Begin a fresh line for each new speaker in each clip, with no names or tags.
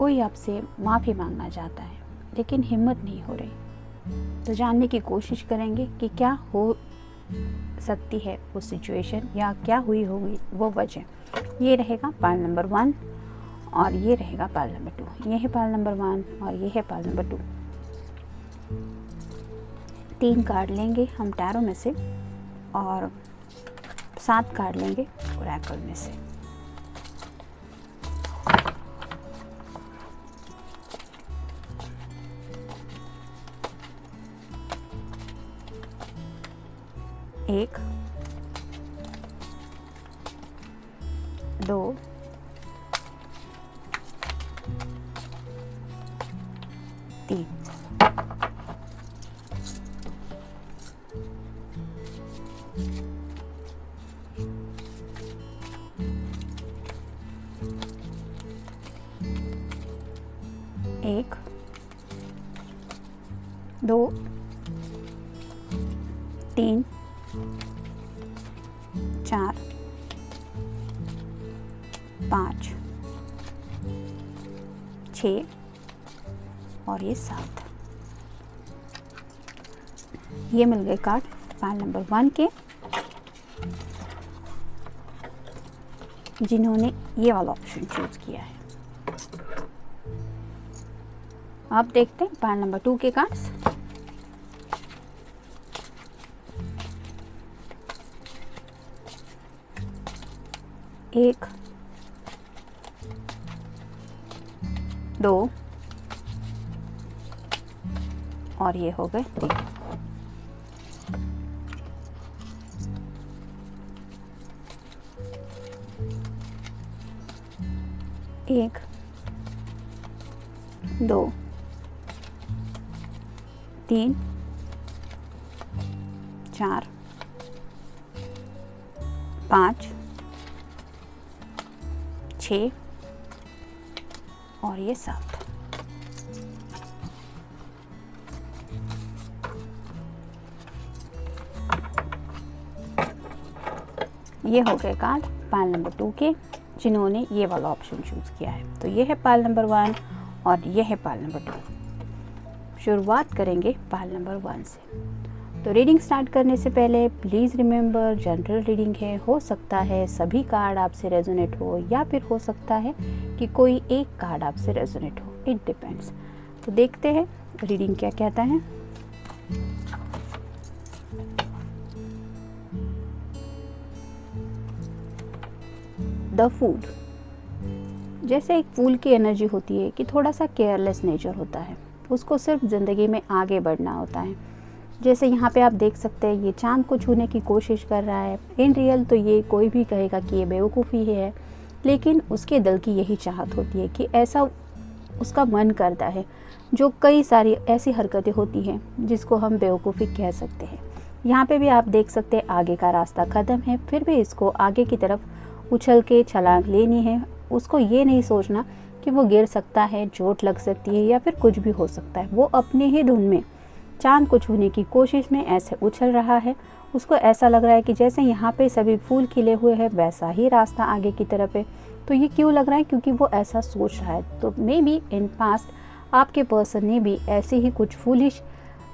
कोई आपसे माफ़ी मांगना चाहता है लेकिन हिम्मत नहीं हो रही। तो जानने की कोशिश करेंगे कि क्या हो सकती है वो सिचुएशन या क्या हुई होगी वो वजह। ये रहेगा पाल नंबर 1 और ये रहेगा पाल नंबर 2। ये है पाल नंबर 1 और ये है पाल नंबर 2। 3 कार्ड लेंगे हम टैरो में से और 7 कार्ड लेंगे ओरेकल में से। एक, 2, 3। एक, 2, 3, 4, 5, 6 और ये 7। ये मिल गए कार्ड पाल नंबर 1 के, जिन्होंने ये वाला ऑप्शन चूज किया है। अब देखते हैं पाल नंबर 2 के कार्ड्स। एक, 2 और ये हो गए 3। एक, 2, 3, 4, 5, 6 और ये 7। ये हो गए कार्ड पाल नंबर 2 के, जिन्होंने ये वाला ऑप्शन चूज किया है। तो ये है पाल नंबर 1 और ये है पाल नंबर 2। शुरुआत करेंगे पाल नंबर 1 से। तो रीडिंग स्टार्ट करने से पहले प्लीज़ रिमेंबर जनरल रीडिंग है, हो सकता है सभी कार्ड आपसे रेजोनेट हो या फिर हो सकता है कि कोई एक कार्ड आपसे रेजोनेट हो, इट डिपेंड्स। तो देखते हैं रीडिंग क्या कहता है। The fool. जैसे एक फूल की एनर्जी होती है कि थोड़ा सा केयरलेस नेचर होता है, उसको सिर्फ ज़िंदगी में आगे बढ़ना होता है। जैसे यहाँ पे आप देख सकते हैं ये चांद को छूने की कोशिश कर रहा है। इन रियल तो ये कोई भी कहेगा कि ये बेवकूफ़ी है, लेकिन उसके दिल की यही चाहत होती है कि ऐसा उसका मन करता है। जो कई सारी ऐसी हरकतें होती हैं जिसको हम बेवकूफ़ी कह सकते हैं। यहाँ पे भी आप देख सकते हैं आगे का रास्ता ख़त्म है, फिर भी इसको आगे की तरफ उछल के छलांग लेनी है। उसको ये नहीं सोचना कि वो गिर सकता है, चोट लग सकती है या फिर कुछ भी हो सकता है। वो अपने ही धुन में चांद को छूने की कोशिश में ऐसे उछल रहा है। उसको ऐसा लग रहा है कि जैसे यहाँ पे सभी फूल खिले हुए हैं वैसा ही रास्ता आगे की तरफ है। तो ये क्यों लग रहा है? क्योंकि वो ऐसा सोच रहा है। तो मे बी इन पास्ट आपके पर्सन ने भी ऐसी ही कुछ फूलिश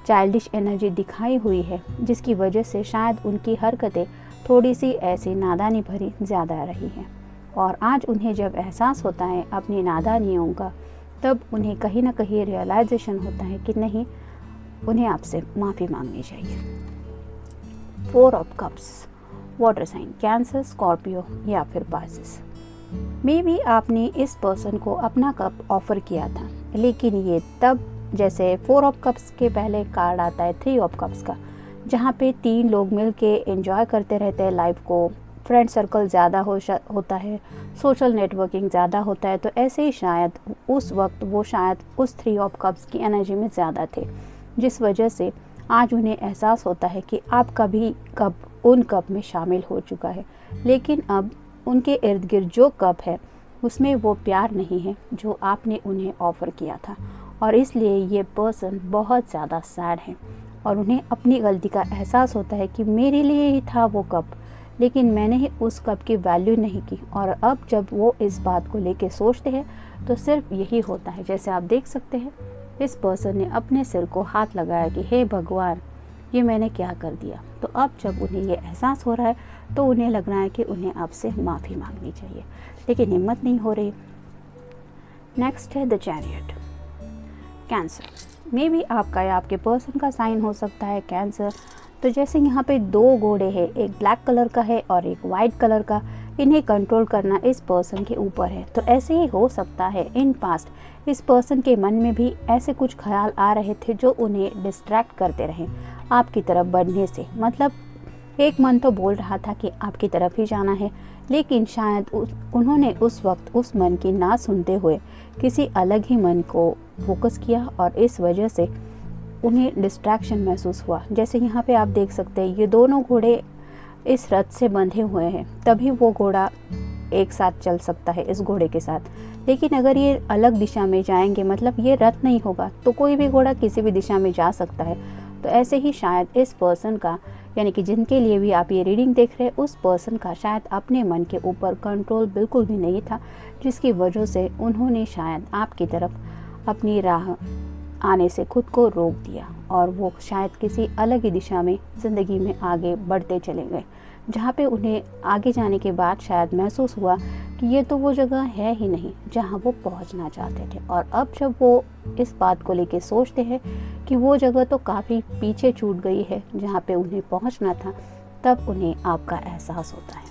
चाइल्डिश एनर्जी दिखाई हुई है, जिसकी वजह से शायद उनकी हरकतें थोड़ी सी ऐसी नादानी भरी ज़्यादा रही हैं। और आज उन्हें जब एहसास होता है अपनी नादानियों का, तब उन्हें कहीं ना कहीं रियलाइजेशन होता है कि नहीं, उन्हें आपसे माफ़ी मांगनी चाहिए। 4 of cups, water sign, cancer, scorpio या फिर पाइसेस। मे बी आपने इस पर्सन को अपना कप ऑफ़र किया था, लेकिन ये तब, जैसे 4 ऑफ कप्स के पहले कार्ड आता है 3 ऑफ कप्स का, जहाँ पे 3 लोग मिलके एंजॉय करते रहते हैं लाइफ को। फ्रेंड सर्कल ज़्यादा होता है, सोशल नेटवर्किंग ज़्यादा होता है। तो ऐसे ही शायद उस वक्त वो शायद उस 3 ऑफ कप्स की एनर्जी में ज़्यादा थे, जिस वजह से आज उन्हें एहसास होता है कि आपका भी कप उन कप में शामिल हो चुका है। लेकिन अब उनके इर्द गिर्द जो कप है उसमें वो प्यार नहीं है जो आपने उन्हें ऑफ़र किया था। और इसलिए ये पर्सन बहुत ज़्यादा सैड है और उन्हें अपनी गलती का एहसास होता है कि मेरे लिए ही था वो कप, लेकिन मैंने ही उस कप की वैल्यू नहीं की। और अब जब वो इस बात को लेके सोचते हैं तो सिर्फ यही होता है। जैसे आप देख सकते हैं इस पर्सन ने अपने सिर को हाथ लगाया कि हे भगवान, ये मैंने क्या कर दिया। तो अब जब उन्हें ये एहसास हो रहा है तो उन्हें लग रहा है कि उन्हें आपसे माफ़ी मांगनी चाहिए, लेकिन हिम्मत नहीं हो रही। नेक्स्ट है the chariot. Cancer, may be आपका या आपके पर्सन का साइन हो सकता है कैंसर। तो जैसे यहाँ पे 2 घोड़े हैं, एक ब्लैक कलर का है और एक वाइट कलर का, इन्हें कंट्रोल करना इस पर्सन के ऊपर है। तो ऐसे ही हो सकता है इन पास्ट इस पर्सन के मन में भी ऐसे कुछ ख्याल आ रहे थे जो उन्हें डिस्ट्रैक्ट करते रहे आपकी तरफ बढ़ने से। मतलब एक मन तो बोल रहा था कि आपकी तरफ ही जाना है, लेकिन शायद उन्होंने उस वक्त उस मन की ना सुनते हुए किसी अलग ही मन को फोकस किया और इस वजह से उन्हें डिस्ट्रैक्शन महसूस हुआ। जैसे यहाँ पे आप देख सकते हैं ये दोनों घोड़े इस रथ से बंधे हुए हैं, तभी वो घोड़ा एक साथ चल सकता है इस घोड़े के साथ। लेकिन अगर ये अलग दिशा में जाएंगे, मतलब ये रथ नहीं होगा, तो कोई भी घोड़ा किसी भी दिशा में जा सकता है। तो ऐसे ही शायद इस पर्सन का, यानी कि जिनके लिए भी आप ये रीडिंग देख रहे हैं, उस पर्सन का शायद अपने मन के ऊपर कंट्रोल बिल्कुल भी नहीं था, जिसकी वजह से उन्होंने शायद आपकी तरफ अपनी राह आने से खुद को रोक दिया और वो शायद किसी अलग ही दिशा में ज़िंदगी में आगे बढ़ते चले गए, जहाँ पे उन्हें आगे जाने के बाद शायद महसूस हुआ कि ये तो वो जगह है ही नहीं जहाँ वो पहुँचना चाहते थे। और अब जब वो इस बात को लेके सोचते हैं कि वो जगह तो काफ़ी पीछे छूट गई है जहाँ पे उन्हें पहुँचना था, तब उन्हें आपका एहसास होता है।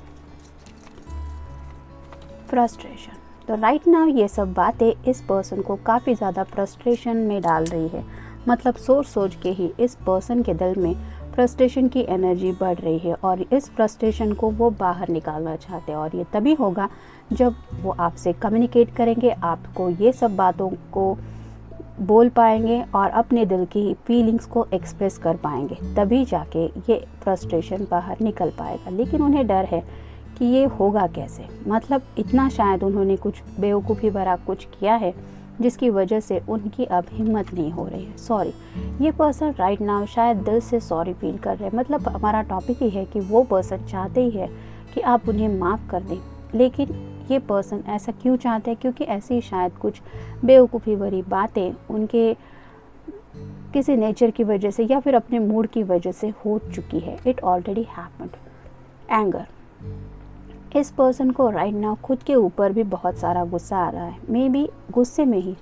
फ्रस्ट्रेशन। तो राइट नाउ ये सब बातें इस पर्सन को काफ़ी ज़्यादा फ्रस्ट्रेशन में डाल रही है। मतलब सोच सोच के ही इस पर्सन के दिल में फ्रस्ट्रेशन की एनर्जी बढ़ रही है और इस फ्रस्ट्रेशन को वो बाहर निकालना चाहते हैं। और ये तभी होगा जब वो आपसे कम्युनिकेट करेंगे, आपको ये सब बातों को बोल पाएंगे और अपने दिल की फीलिंग्स को एक्सप्रेस कर पाएंगे, तभी जाके ये फ्रस्ट्रेशन बाहर निकल पाएगा। लेकिन उन्हें डर है कि ये होगा कैसे। मतलब इतना शायद उन्होंने कुछ बेवकूफ़ी भरा कुछ किया है जिसकी वजह से उनकी अब हिम्मत नहीं हो रही है। सॉरी, ये पर्सन राइट नाउ शायद दिल से सॉरी फील कर रहे हैं। मतलब हमारा टॉपिक ही है कि वो पर्सन चाहते ही है कि आप उन्हें माफ़ कर दें, लेकिन ये पर्सन ऐसा क्यों चाहते हैं? क्योंकि ऐसी शायद कुछ बेवकूफ़ी भरी बातें उनके किसी नेचर की वजह से या फिर अपने मूड की वजह से हो चुकी है। It already happened. एंगर। इस पर्सन को राइट नाउ खुद के ऊपर भी बहुत सारा गुस्सा आ रहा है। मे बी गुस्से में ही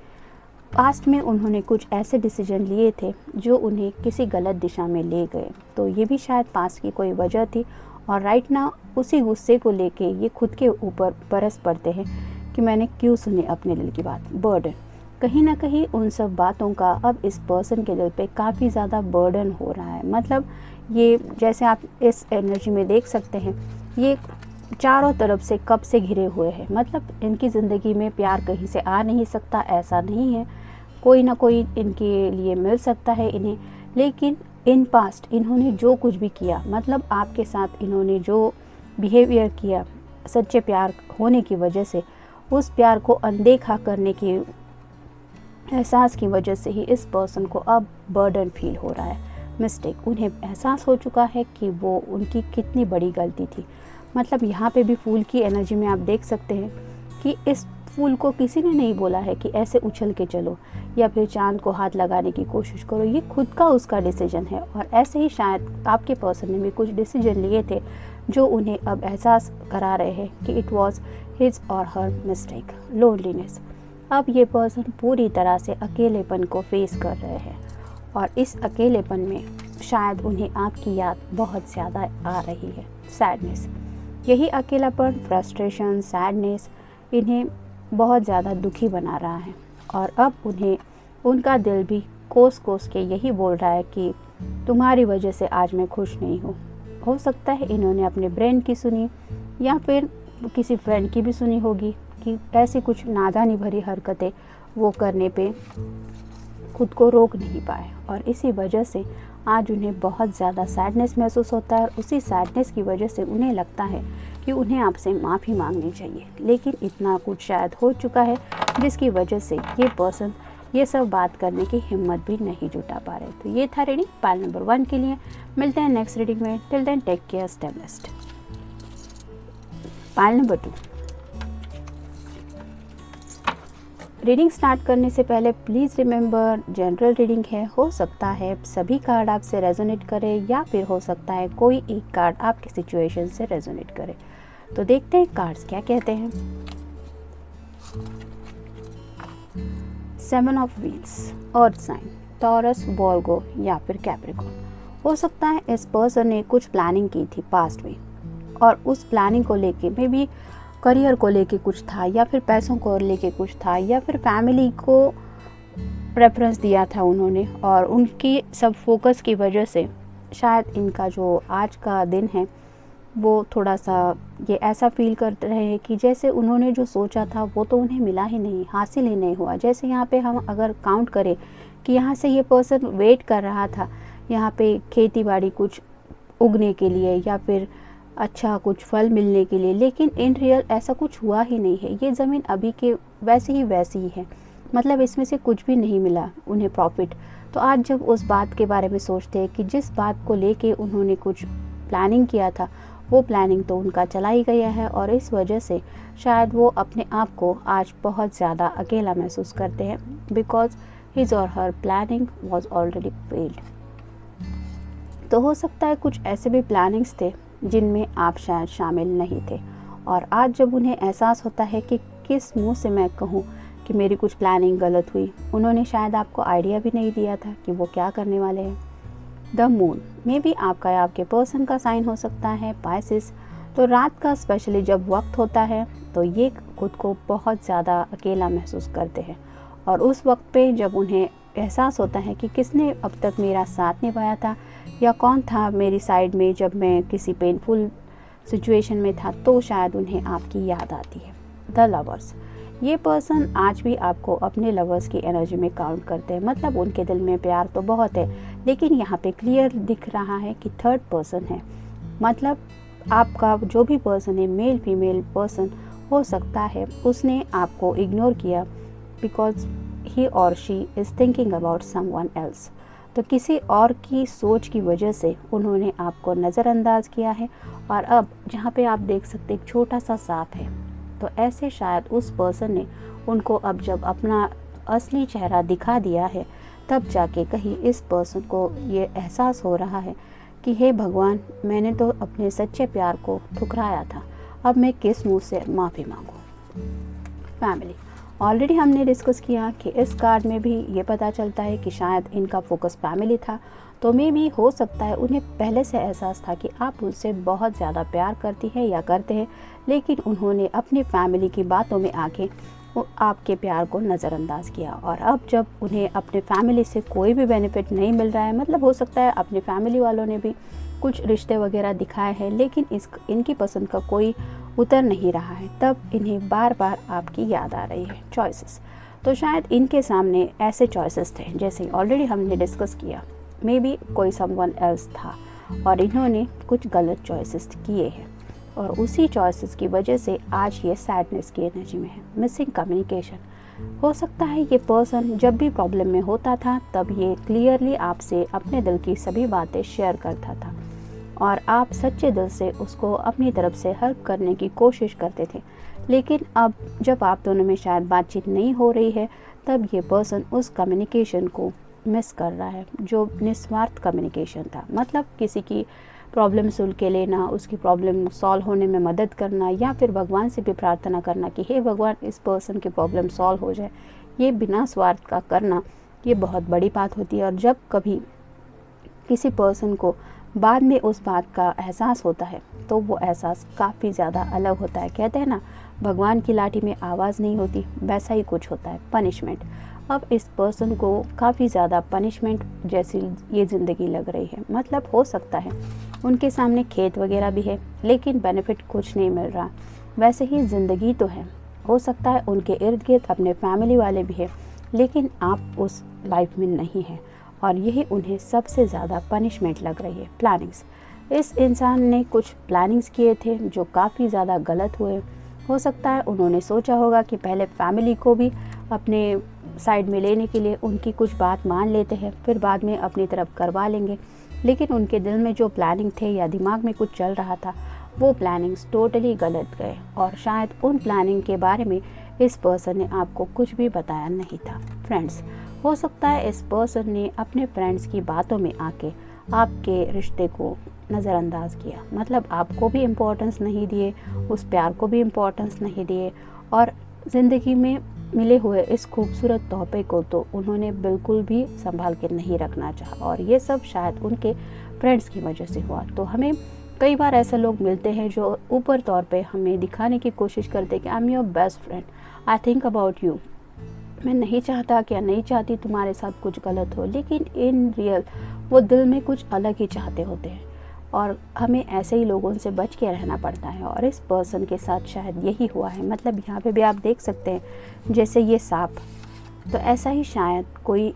पास्ट में उन्होंने कुछ ऐसे डिसीजन लिए थे जो उन्हें किसी गलत दिशा में ले गए। तो ये भी शायद पास्ट की कोई वजह थी और राइट नाउ उसी गुस्से को लेके ये खुद के ऊपर बरस पड़ते हैं कि मैंने क्यों सुनी अपने दिल की बात। बर्डन। कहीं ना कहीं उन सब बातों का अब इस पर्सन के दिल पे काफ़ी ज़्यादा बर्डन हो रहा है। मतलब ये जैसे आप इस एनर्जी में देख सकते हैं, ये चारों तरफ से कब से घिरे हुए हैं। मतलब इनकी ज़िंदगी में प्यार कहीं से आ नहीं सकता, ऐसा नहीं है, कोई ना कोई इनके लिए मिल सकता है इन्हें। लेकिन इन पास्ट इन्होंने जो कुछ भी किया, मतलब आपके साथ इन्होंने जो बिहेवियर किया सच्चे प्यार होने की वजह से, उस प्यार को अनदेखा करने की एहसास की वजह से ही इस पर्सन को अब बर्डन फील हो रहा है। मिस्टेक। उन्हें एहसास हो चुका है कि वो उनकी कितनी बड़ी गलती थी। मतलब यहाँ पे भी फूल की एनर्जी में आप देख सकते हैं कि इस फूल को किसी ने नहीं बोला है कि ऐसे उछल के चलो या फिर चांद को हाथ लगाने की कोशिश करो। ये खुद का उसका डिसीजन है। और ऐसे ही शायद आपके पर्सन ने भी कुछ डिसीजन लिए थे जो उन्हें अब एहसास करा रहे हैं कि इट वॉज हिज और हर मिस्टेक। लोनलीनेस। अब ये पर्सन पूरी तरह से अकेलेपन को फेस कर रहे हैं और इस अकेलेपन में शायद उन्हें आपकी याद बहुत ज़्यादा आ रही है। सैडनेस। यही अकेलापन, फ्रस्ट्रेशन, सैडनेस इन्हें बहुत ज़्यादा दुखी बना रहा है और अब उन्हें उनका दिल भी कोस कोस के यही बोल रहा है कि तुम्हारी वजह से आज मैं खुश नहीं हूँ। हो सकता है इन्होंने अपने ब्रेन की सुनी या फिर किसी फ्रेंड की भी सुनी होगी कि ऐसी कुछ नादानी भरी हरकतें वो करने पे खुद को रोक नहीं पाए और इसी वजह से आज उन्हें बहुत ज़्यादा सैडनेस महसूस होता है। और उसी सैडनेस की वजह से उन्हें लगता है कि उन्हें आपसे माफ़ी मांगनी चाहिए, लेकिन इतना कुछ शायद हो चुका है जिसकी वजह से ये पर्सन ये सब बात करने की हिम्मत भी नहीं जुटा पा रहे। तो ये था रीडिंग पाइल नंबर 1 के लिए। मिलते हैं नेक्स्ट रीडिंग में। Till then take care, stay blessed. Pile number 2। Reading start करने से पहले प्लीज़ रिमेंबर जनरल रीडिंग है, हो सकता है सभी कार्ड आपसे रेजोनेट करे या फिर हो सकता है कोई एक कार्ड आपकी सिचुएशन से रेजोनेट करे। तो देखते हैं कार्ड्स क्या कहते हैं। 7 of wheels, earth sign, Taurus, Virgo या फिर कैप्रिकॉर्न। हो सकता है इस पर्सन ने कुछ प्लानिंग की थी पास्ट में और उस प्लानिंग को लेके मे बी करियर को लेके कुछ था या फिर पैसों को लेके कुछ था या फिर फैमिली को प्रेफरेंस दिया था उन्होंने, और उनकी सब फोकस की वजह से शायद इनका जो आज का दिन है वो थोड़ा सा ये ऐसा फील कर रहे हैं कि जैसे उन्होंने जो सोचा था वो तो उन्हें मिला ही नहीं, हासिल ही नहीं हुआ। जैसे यहाँ पे हम अगर काउंट करें कि यहाँ से ये पर्सन वेट कर रहा था यहाँ पे खेती बाड़ी कुछ उगने के लिए या फिर अच्छा कुछ फल मिलने के लिए, लेकिन इन रियल ऐसा कुछ हुआ ही नहीं है। ये ज़मीन अभी के वैसी ही है, मतलब इसमें से कुछ भी नहीं मिला उन्हें प्रॉफिट। तो आज जब उस बात के बारे में सोचते हैं कि जिस बात को लेके उन्होंने कुछ प्लानिंग किया था वो प्लानिंग तो उनका चला ही गया है, और इस वजह से शायद वो अपने आप को आज बहुत ज़्यादा अकेला महसूस करते हैं, बिकॉज हिज और हर प्लानिंग वॉज ऑलरेडी फेल्ड। तो हो सकता है कुछ ऐसे भी प्लानिंग्स थे जिनमें आप शायद शामिल नहीं थे, और आज जब उन्हें एहसास होता है कि किस मुंह से मैं कहूँ कि मेरी कुछ प्लानिंग गलत हुई, उन्होंने शायद आपको आइडिया भी नहीं दिया था कि वो क्या करने वाले हैं। द मून में भी आपका या आपके पर्सन का साइन हो सकता है पाइसेस। तो रात का स्पेशली जब वक्त होता है तो ये खुद को बहुत ज़्यादा अकेला महसूस करते हैं, और उस वक्त पे जब उन्हें एहसास होता है कि किसने अब तक मेरा साथ निभाया था या कौन था मेरी साइड में जब मैं किसी पेनफुल सिचुएशन में था, तो शायद उन्हें आपकी याद आती है। द लवर्स, ये पर्सन आज भी आपको अपने लवर्स की एनर्जी में काउंट करते हैं, मतलब उनके दिल में प्यार तो बहुत है, लेकिन यहाँ पे क्लियर दिख रहा है कि थर्ड पर्सन है। मतलब आपका जो भी पर्सन है, मेल फीमेल पर्सन हो सकता है, उसने आपको इग्नोर किया बिकॉज ही और she is thinking about someone else. तो किसी और की सोच की वजह से उन्होंने आपको नज़रअंदाज किया है, और अब जहाँ पे आप देख सकते एक छोटा सा सांप है, तो ऐसे शायद उस पर्सन ने उनको अब जब अपना असली चेहरा दिखा दिया है, तब जाके कहीं इस पर्सन को ये एहसास हो रहा है कि हे भगवान, मैंने तो अपने सच्चे प्यार को ठुकराया था, अब मैं किस मुंह से माफ़ी मांगूं। फैमिली, ऑलरेडी हमने डिस्कस किया कि इस कार्ड में भी ये पता चलता है कि शायद इनका फोकस फैमिली था, तो मे भी हो सकता है उन्हें पहले से एहसास था कि आप उनसे बहुत ज़्यादा प्यार करती हैं या करते हैं, लेकिन उन्होंने अपनी फैमिली की बातों में आके आपके प्यार को नज़रअंदाज किया, और अब जब उन्हें अपने फैमिली से कोई भी बेनिफिट नहीं मिल रहा है, मतलब हो सकता है अपनी फैमिली वालों ने भी कुछ रिश्ते वगैरह दिखाए हैं, लेकिन इनकी पसंद का कोई उतर नहीं रहा है, तब इन्हें बार बार आपकी याद आ रही है। चॉइसेस, तो शायद इनके सामने ऐसे चॉइसेस थे जैसे ऑलरेडी हमने डिस्कस किया, मे बी कोई समवन एल्स था और इन्होंने कुछ गलत चॉइसेस किए हैं, और उसी चॉइसेस की वजह से आज ये सैडनेस की एनर्जी में है। मिसिंग कम्युनिकेशन, हो सकता है ये पर्सन जब भी प्रॉब्लम में होता था तब ये क्लियरली आपसे अपने दिल की सभी बातें शेयर करता था, और आप सच्चे दिल से उसको अपनी तरफ से हेल्प करने की कोशिश करते थे, लेकिन अब जब आप दोनों में शायद बातचीत नहीं हो रही है, तब ये पर्सन उस कम्युनिकेशन को मिस कर रहा है जो निस्वार्थ कम्युनिकेशन था। मतलब किसी की प्रॉब्लम सुन के लेना, उसकी प्रॉब्लम सॉल्व होने में मदद करना, या फिर भगवान से भी प्रार्थना करना कि हे भगवान, इस पर्सन की प्रॉब्लम सॉल्व हो जाए, ये बिना स्वार्थ का करना ये बहुत बड़ी बात होती है। और जब कभी किसी पर्सन को बाद में उस बात का एहसास होता है तो वो एहसास काफ़ी ज़्यादा अलग होता है। कहते हैं ना, भगवान की लाठी में आवाज़ नहीं होती, वैसा ही कुछ होता है, पनिशमेंट। अब इस पर्सन को काफ़ी ज़्यादा पनिशमेंट जैसी ये ज़िंदगी लग रही है। मतलब हो सकता है उनके सामने खेत वगैरह भी है, लेकिन बेनिफिट कुछ नहीं मिल रहा। वैसे ही ज़िंदगी तो है, हो सकता है उनके इर्द गिर्द अपने फैमिली वाले भी हैं, लेकिन आप उस लाइफ में नहीं हैं, और यही उन्हें सबसे ज़्यादा पनिशमेंट लग रही है। प्लानिंग्स, इस इंसान ने कुछ प्लानिंग्स किए थे जो काफ़ी ज़्यादा गलत हुए। हो सकता है उन्होंने सोचा होगा कि पहले फैमिली को भी अपने साइड में लेने के लिए उनकी कुछ बात मान लेते हैं, फिर बाद में अपनी तरफ करवा लेंगे, लेकिन उनके दिल में जो प्लानिंग थे या दिमाग में कुछ चल रहा था, वो प्लानिंग्स टोटली गलत गए और शायद उन प्लानिंग के बारे में इस पर्सन ने आपको कुछ भी बताया नहीं था। फ्रेंड्स, हो सकता है इस पर्सन ने अपने फ्रेंड्स की बातों में आके आपके रिश्ते को नज़रअंदाज किया, मतलब आपको भी इम्पोर्टेंस नहीं दिए, उस प्यार को भी इम्पोर्टेंस नहीं दिए और ज़िंदगी में मिले हुए इस खूबसूरत तोहफे को तो उन्होंने बिल्कुल भी संभाल के नहीं रखना चाहा और ये सब शायद उनके फ्रेंड्स की वजह से हुआ। तो हमें कई बार ऐसे लोग मिलते हैं जो ऊपर तौर पे हमें दिखाने की कोशिश करते हैं कि I am your best friend, I think about you, मैं नहीं चाहता क्या नहीं चाहती तुम्हारे साथ कुछ गलत हो, लेकिन इन रियल वो दिल में कुछ अलग ही चाहते होते हैं और हमें ऐसे ही लोगों से बच के रहना पड़ता है। और इस पर्सन के साथ शायद यही हुआ है। मतलब यहाँ पे भी आप देख सकते हैं जैसे ये सांप, तो ऐसा ही शायद कोई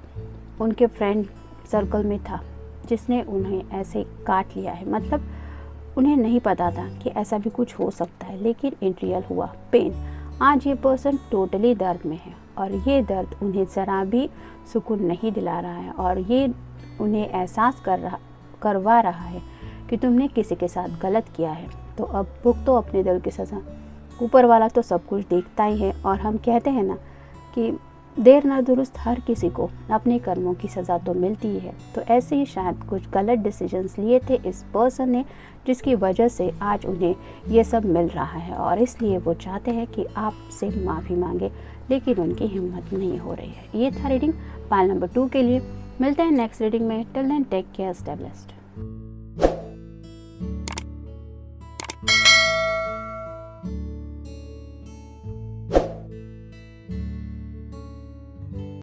उनके फ्रेंड सर्कल में था जिसने उन्हें ऐसे काट लिया है। मतलब उन्हें नहीं पता था कि ऐसा भी कुछ हो सकता है, लेकिन इन रियल हुआ पेन। आज ये पर्सन टोटली दर्द में है और ये दर्द उन्हें ज़रा भी सुकून नहीं दिला रहा है और ये उन्हें एहसास करवा रहा है कि तुमने किसी के साथ गलत किया है, तो अब भुगतो अपने दिल की सज़ा। ऊपर वाला तो सब कुछ देखता ही है और हम कहते हैं ना कि देर ना दुरुस्त हर किसी को अपने कर्मों की सज़ा तो मिलती ही है। तो ऐसे ही शायद कुछ गलत डिसीजंस लिए थे इस पर्सन ने, जिसकी वजह से आज उन्हें ये सब मिल रहा है और इसलिए वो चाहते हैं कि आपसे माफ़ी मांगे, लेकिन उनकी हिम्मत नहीं हो रही है। ये था रीडिंग पाइल नंबर 2 के लिए। मिलते हैं नेक्स्ट रीडिंग में। Till then take care, stay blessed.